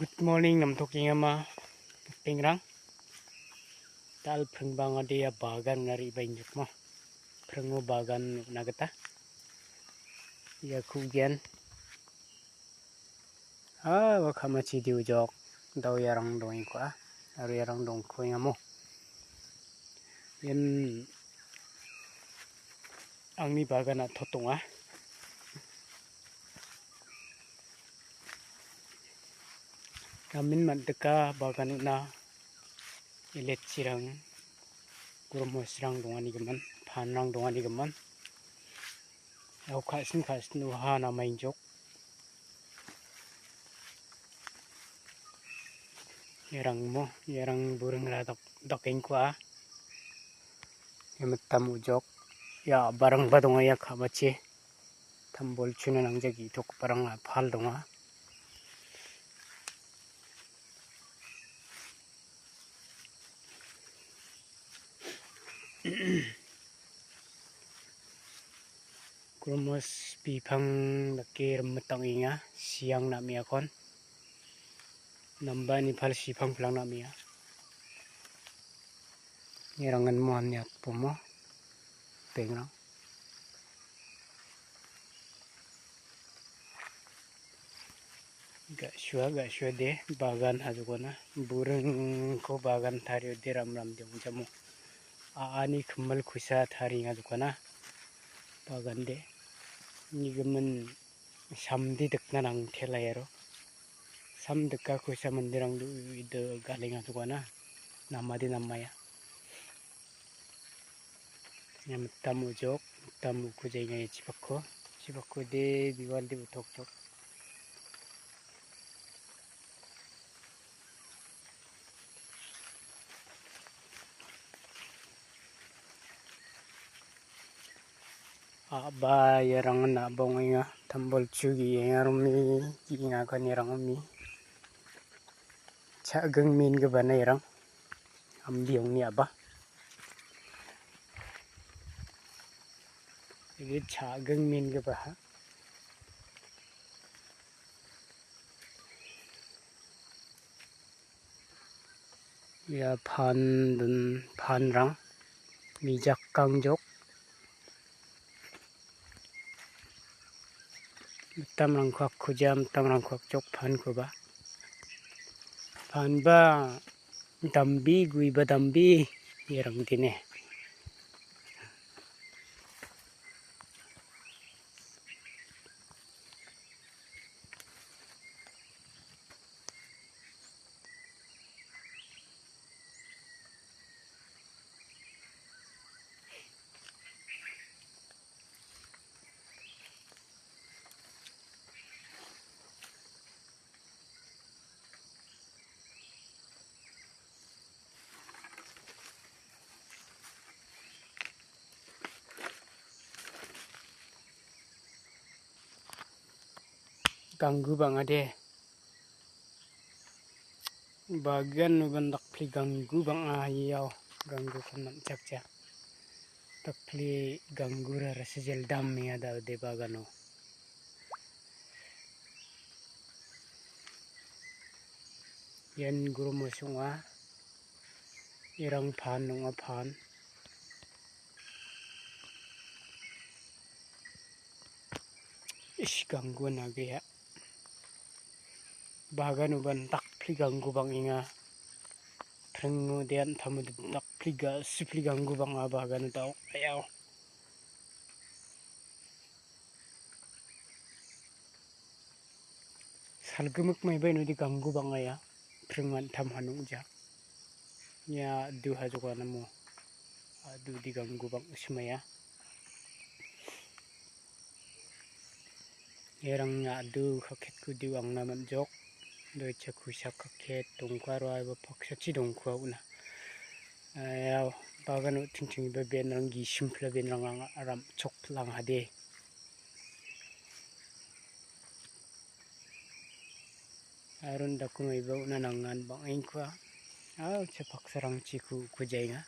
Good morning nam talking ama pingrang tal prengbang dia bagan ngari banyak mo prengo bagan nagata ya kugian wakama chi diujok daw yarang dong ko aru yarang dong ko ngamo yen angni bagan thotonga kamin mandeka bagan na ilet sirang kurmos rang dongani geman phanrang dongani geman au khasin uhana mainjok yarang burung radok dokeng kwa emetam ujok ya barang badonga ya khabache tambol chuna nangjagi tok barang phal donga kurmos bifang dakir metang inga siang na miakon nambani phal sifang phlang na mia ngerangan mohon niat pomo pengrang gak syua deh bagan hazukona burung ko bagan thario de ram diong jamu ani kemal kusa thari ngazukona bagan de nigemen samdi dekna nang thelayaro sam dekka kusa mandirang du ide galing ngazukona namadi namaya yang tamu jok tamu kujainya cipakko de diwal de butok jok ba yarang na bonginga tambol chugi yarumi inga kan yarang mi chageng min ke bana yarang ambiong ni aba ini chageng min ke bah ya phan rang mijak kangjok tamrang khak khujam tamrang khak chok phan ko ba phan ba dambi gui ba dambi yarang dine ganggu bang ade bagan bandak pli ganggu bang ayaw ganggu kanam cakca takli ganggu ra sejel dam ya da de bagano yen guru musunga irang phan nunga phan ish ganggu nage ya bagan uban tak pli ganggu bang inga prengu dian thamu tak pli ganggu bang bagan tau ayaw salgemuk mai bai no di ganggu bang aya prengan tham hanung ja ya du hajuka namu adu di ganggu bang semaya yerang adu khaket ku diwang naman jok doi chaku sak khaket tongkar wa ba phaksa chi dongkwa una ya bagan ting ba benrang gi simpla benrang aram chok lang hade arun dakumai ba una nangan bang inkwa cha phaksarang chi ku jainga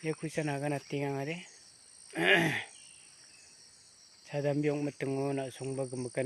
ye kusa naga natinga ngade sadambiong matengo na songba gemekan